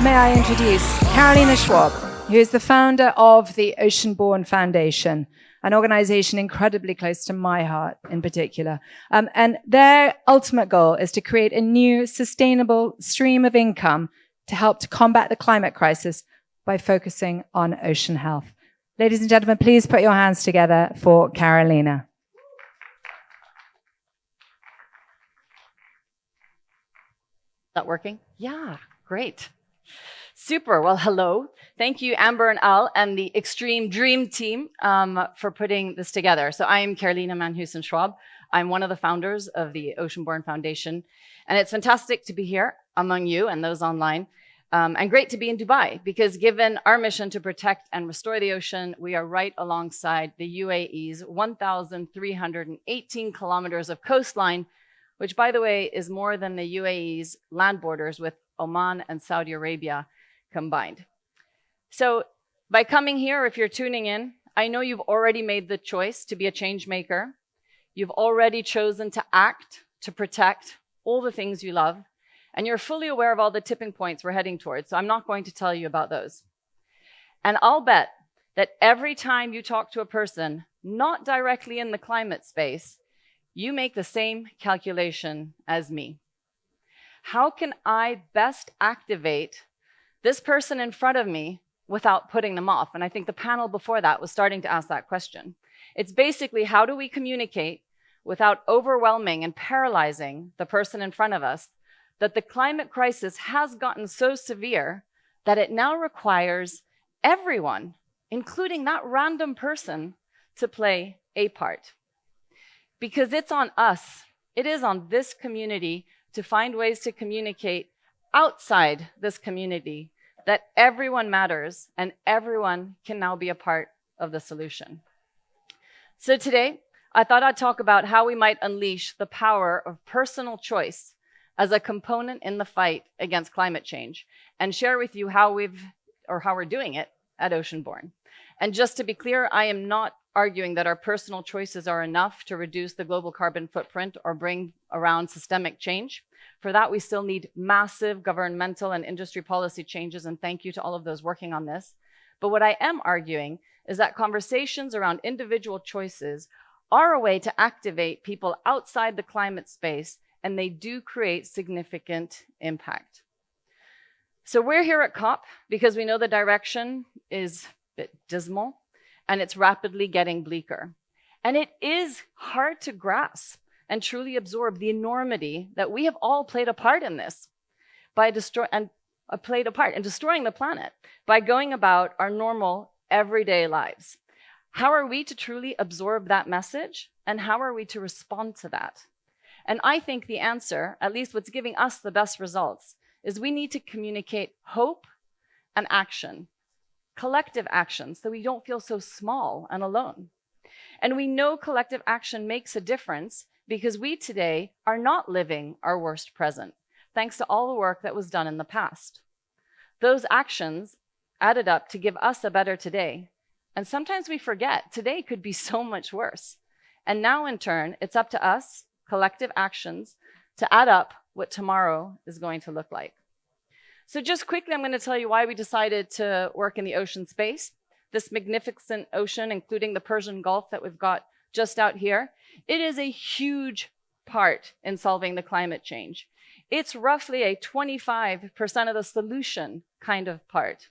May I introduce Carolina Schwab, who is the founder of the Oceanborn Foundation, an organization incredibly close to my heart in particular. And their ultimate goal is to create a new sustainable stream of income to help to combat the climate crisis by focusing on ocean health. Ladies and gentlemen, please put your hands together for Carolina. Is that working? Yeah, great. Super. Well, hello. Thank you, Amber and Al, and the Extreme Dream team for putting this together. So I am Carolina Manhusen Schwab. I'm one of the founders of the Oceanborn Foundation, and it's fantastic to be here among you and those online, and great to be in Dubai, because given our mission to protect and restore the ocean, we are right alongside the UAE's 1,318 kilometers of coastline, which, by the way, is more than the UAE's land borders with Oman and Saudi Arabia combined. So by coming here, if you're tuning in, I know you've already made the choice to be a change maker. You've already chosen to act to protect all the things you love, and you're fully aware of all the tipping points we're heading towards, so I'm not going to tell you about those. And I'll bet that every time you talk to a person not directly in the climate space, you make the same calculation as me. How can I best activate this person in front of me without putting them off? And I think the panel before that was starting to ask that question. It's basically, how do we communicate without overwhelming and paralyzing the person in front of us that the climate crisis has gotten so severe that it now requires everyone, including that random person, to play a part? Because it's on us, it is on this community to find ways to communicate outside this community that everyone matters and everyone can now be a part of the solution. So today, I thought I'd talk about how we might unleash the power of personal choice as a component in the fight against climate change, and share with you how we're doing it at Oceanborn. And just to be clear, I am not arguing that our personal choices are enough to reduce the global carbon footprint or bring around systemic change. For that, we still need massive governmental and industry policy changes, and thank you to all of those working on this. But what I am arguing is that conversations around individual choices are a way to activate people outside the climate space, and they do create significant impact. So we're here at COP because we know the direction is a bit dismal, and it's rapidly getting bleaker. And it is hard to grasp and truly absorb the enormity that we have all played a part in this, played a part in destroying the planet by going about our normal everyday lives. How are we to truly absorb that message, and how are we to respond to that? And I think the answer, at least what's giving us the best results, is we need to communicate hope and action, collective action, so we don't feel so small and alone. And we know collective action makes a difference because we today are not living our worst present, thanks to all the work that was done in the past. Those actions added up to give us a better today. And sometimes we forget today could be so much worse. And now in turn, it's up to us, collective actions, to add up what tomorrow is going to look like. So just quickly, I'm going to tell you why we decided to work in the ocean space. This magnificent ocean, including the Persian Gulf that we've got just out here, it is a huge part in solving the climate change. It's roughly a 25% of the solution kind of part.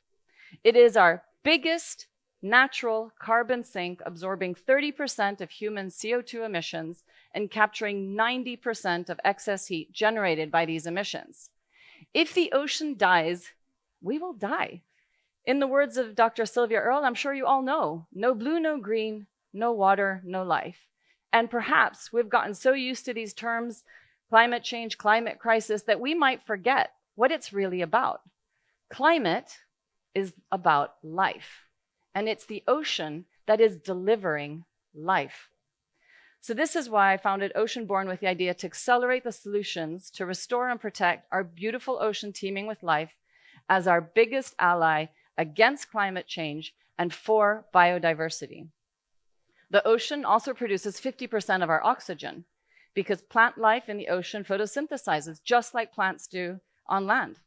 It is our biggest natural carbon sink, absorbing 30% of human CO2 emissions and capturing 90% of excess heat generated by these emissions. If the ocean dies, we will die. In the words of Dr. Sylvia Earle, I'm sure you all know, no blue, no green, no water, no life. And perhaps we've gotten so used to these terms, climate change, climate crisis, that we might forget what it's really about. Climate is about life, and it's the ocean that is delivering life. So this is why I founded Oceanborn, with the idea to accelerate the solutions to restore and protect our beautiful ocean teeming with life as our biggest ally against climate change and for biodiversity. The ocean also produces 50% of our oxygen because plant life in the ocean photosynthesizes just like plants do on land.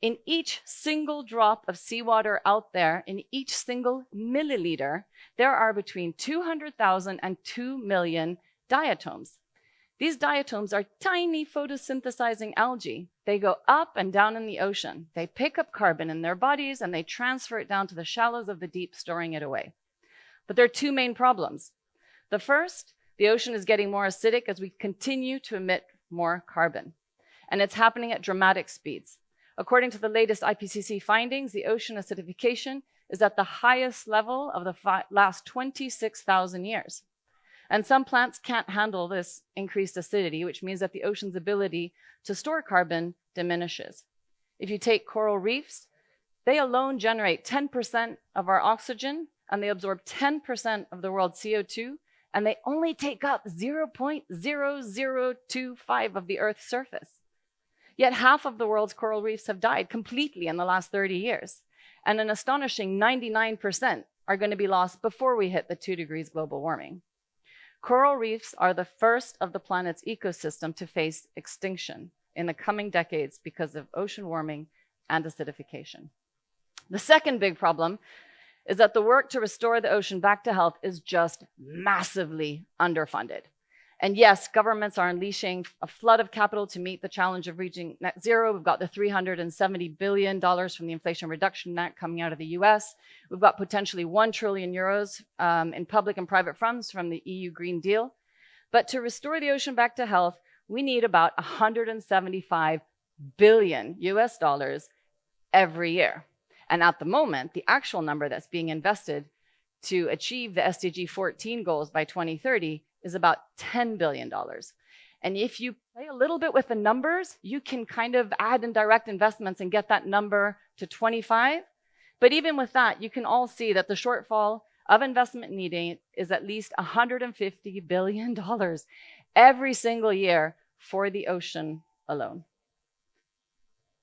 In each single drop of seawater out there, in each single milliliter, there are between 200,000 and 2 million diatoms. These diatoms are tiny photosynthesizing algae. They go up and down in the ocean. They pick up carbon in their bodies and they transfer it down to the shallows of the deep, storing it away. But there are two main problems. The first, the ocean is getting more acidic as we continue to emit more carbon. And it's happening at dramatic speeds. According to the latest IPCC findings, the ocean acidification is at the highest level of the last 26,000 years. And some plants can't handle this increased acidity, which means that the ocean's ability to store carbon diminishes. If you take coral reefs, they alone generate 10% of our oxygen, and they absorb 10% of the world's CO2, and they only take up 0.0025 of the Earth's surface. Yet half of the world's coral reefs have died completely in the last 30 years, and an astonishing 99% are going to be lost before we hit the 2 degrees global warming. Coral reefs are the first of the planet's ecosystem to face extinction in the coming decades because of ocean warming and acidification. The second big problem is that the work to restore the ocean back to health is just massively underfunded. And yes, governments are unleashing a flood of capital to meet the challenge of reaching net zero. We've got the $370 billion from the Inflation Reduction Act coming out of the US. We've got potentially 1 trillion euros in public and private funds from the EU Green Deal. But to restore the ocean back to health, we need about 175 billion US dollars every year. And at the moment, the actual number that's being invested to achieve the SDG 14 goals by 2030 is about $10 billion. And if you play a little bit with the numbers, you can kind of add indirect investments and get that number to 25. But even with that, you can all see that the shortfall of investment needed is at least $150 billion every single year for the ocean alone.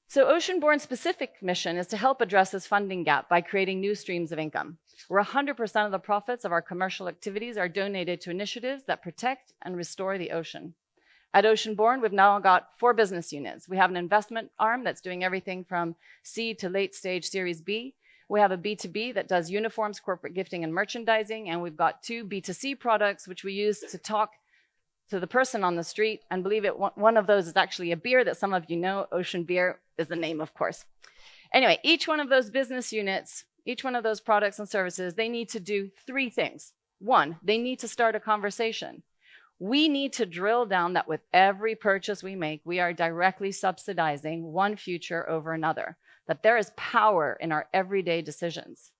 So Oceanborne's specific mission is to help address this funding gap by creating new streams of income, where 100% of the profits of our commercial activities are donated to initiatives that protect and restore the ocean. At Oceanborne, we've now got 4 business units. We have an investment arm that's doing everything from seed to late stage Series B. We have a B2B that does uniforms, corporate gifting, and merchandising. And we've got 2 B2C products, which we use to talk to the person on the street. And believe it, one of those is actually a beer that some of you know. Ocean Beer is the name, of course. Anyway, each one of those business units, each one of those products and services, they need to do 3 things. 1, they need to start a conversation. We need to drill down that with every purchase we make, we are directly subsidizing one future over another, that there is power in our everyday decisions.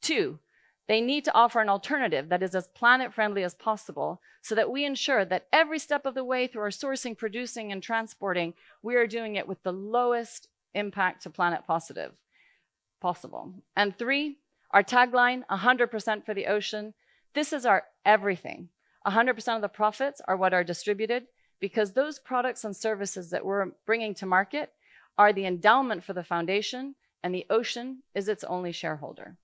2, they need to offer an alternative that is as planet-friendly as possible so that we ensure that every step of the way through our sourcing, producing, and transporting, we are doing it with the lowest impact to planet possible. And 3, our tagline, 100% for the ocean. This is our everything. 100% of the profits are what are distributed because those products and services that we're bringing to market are the endowment for the foundation, and the ocean is its only shareholder.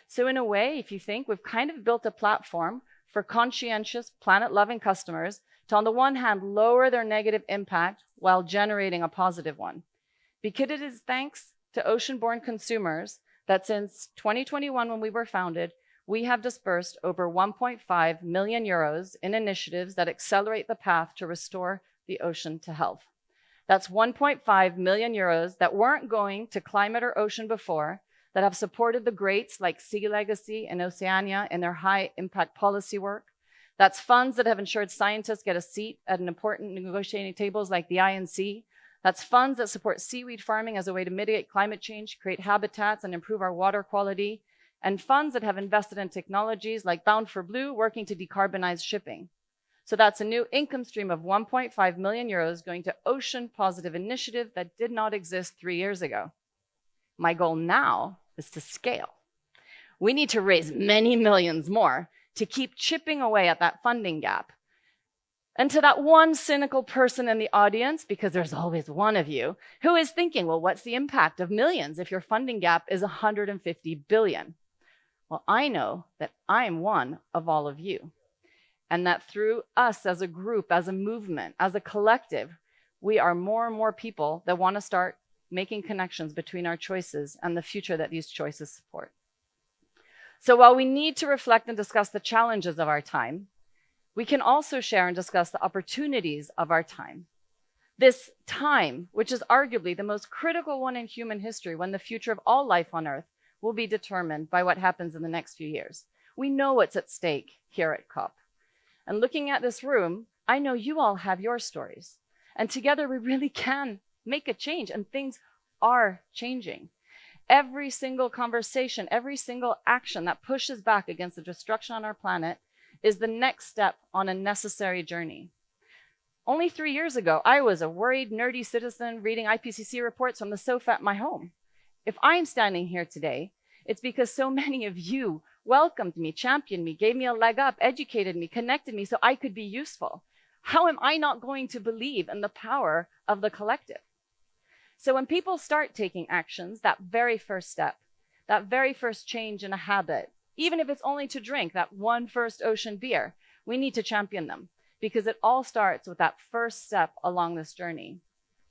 So in a way, if you think, we've kind of built a platform for conscientious, planet-loving customers to, on the one hand, lower their negative impact while generating a positive one. Because it is thanks to Oceanborne consumers that since 2021, when we were founded, we have dispersed over 1.5 million euros in initiatives that accelerate the path to restore the ocean to health. That's 1.5 million euros that weren't going to climate or ocean before, that have supported the greats like Sea Legacy and Oceania in their high impact policy work. That's funds that have ensured scientists get a seat at an important negotiating tables like the INC. That's funds that support seaweed farming as a way to mitigate climate change, create habitats, and improve our water quality. And funds that have invested in technologies like Bound for Blue, working to decarbonize shipping. So that's a new income stream of 1.5 million euros going to ocean positive initiative that did not exist 3 years ago. My goal now is to scale. We need to raise many millions more to keep chipping away at that funding gap. And to that one cynical person in the audience, because there's always one of you, who is thinking, well, what's the impact of millions if your funding gap is 150 billion? Well, I know that I am one of all of you, and that through us as a group, as a movement, as a collective, we are more and more people that want to start making connections between our choices and the future that these choices support. So while we need to reflect and discuss the challenges of our time, we can also share and discuss the opportunities of our time. This time, which is arguably the most critical one in human history, when the future of all life on Earth will be determined by what happens in the next few years. We know what's at stake here at COP. And looking at this room, I know you all have your stories. And together we really can make a change, and things are changing. Every single conversation, every single action that pushes back against the destruction on our planet is the next step on a necessary journey. Only 3 years ago, I was a worried, nerdy citizen reading IPCC reports from the sofa at my home. If I'm standing here today, it's because so many of you welcomed me, championed me, gave me a leg up, educated me, connected me so I could be useful. How am I not going to believe in the power of the collective? So when people start taking actions, that very first step, that very first change in a habit, even if it's only to drink that one first ocean beer, we need to champion them, because it all starts with that first step along this journey.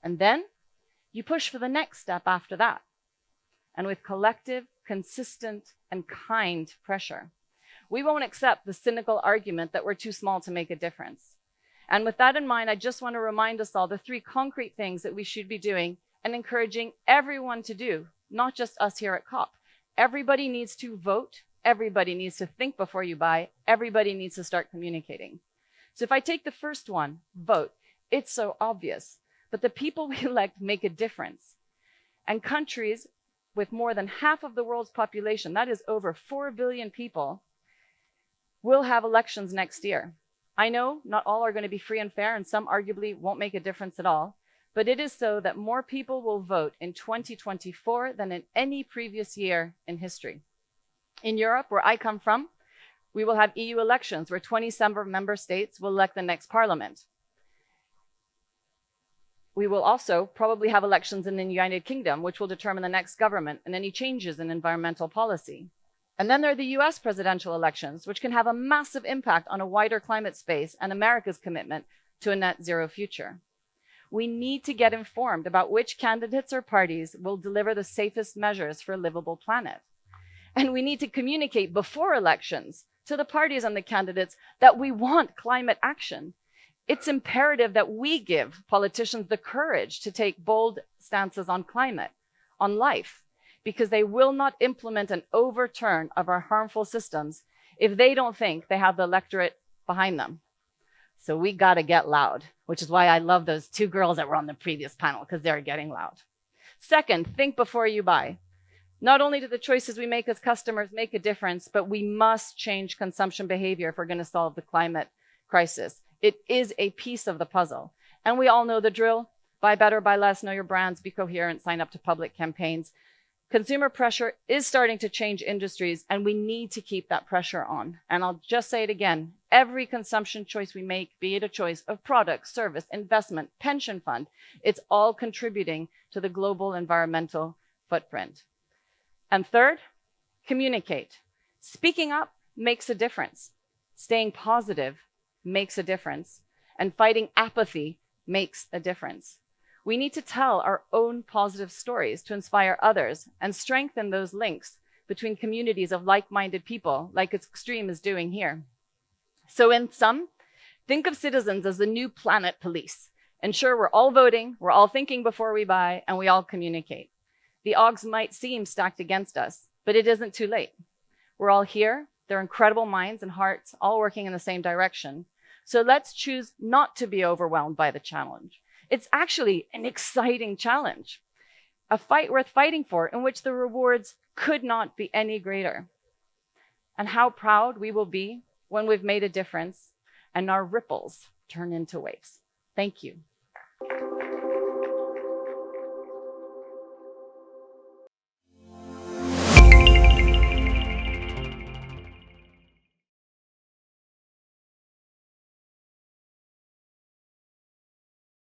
And then you push for the next step after that. And with collective, consistent, and kind pressure, we won't accept the cynical argument that we're too small to make a difference. And with that in mind, I just want to remind us all the 3 concrete things that we should be doing and encouraging everyone to do, not just us here at COP. Everybody needs to vote. Everybody needs to think before you buy. Everybody needs to start communicating. So if I take the first one, vote, it's so obvious, but the people we elect make a difference. And countries with more than half of the world's population, that is over 4 billion people, will have elections next year. I know not all are going to be free and fair, and some arguably won't make a difference at all, but it is so that more people will vote in 2024 than in any previous year in history. In Europe, where I come from, we will have EU elections where 27 member states will elect the next parliament. We will also probably have elections in the United Kingdom, which will determine the next government and any changes in environmental policy. And then there are the US presidential elections, which can have a massive impact on a wider climate space and America's commitment to a net zero future. We need to get informed about which candidates or parties will deliver the safest measures for a livable planet. And we need to communicate before elections to the parties and the candidates that we want climate action. It's imperative that we give politicians the courage to take bold stances on climate, on life, because they will not implement an overturn of our harmful systems if they don't think they have the electorate behind them. So we got to get loud, which is why I love those 2 girls that were on the previous panel, because they're getting loud. Second, think before you buy. Not only do the choices we make as customers make a difference, but we must change consumption behavior if we're going to solve the climate crisis. It is a piece of the puzzle. And we all know the drill. Buy better, buy less, know your brands, be coherent, sign up to public campaigns. Consumer pressure is starting to change industries, and we need to keep that pressure on. And I'll just say it again. Every consumption choice we make, be it a choice of product, service, investment, pension fund, it's all contributing to the global environmental footprint. And third, communicate. Speaking up makes a difference. Staying positive makes a difference. And fighting apathy makes a difference. We need to tell our own positive stories to inspire others and strengthen those links between communities of like-minded people, like Extreme is doing here. So in sum, think of citizens as the new planet police. Ensure we're all voting, we're all thinking before we buy, and we all communicate. The odds might seem stacked against us, but it isn't too late. We're all here. They're incredible minds and hearts, all working in the same direction. So let's choose not to be overwhelmed by the challenge. It's actually an exciting challenge, a fight worth fighting for, in which the rewards could not be any greater. And how proud we will be when we've made a difference and our ripples turn into waves. Thank you.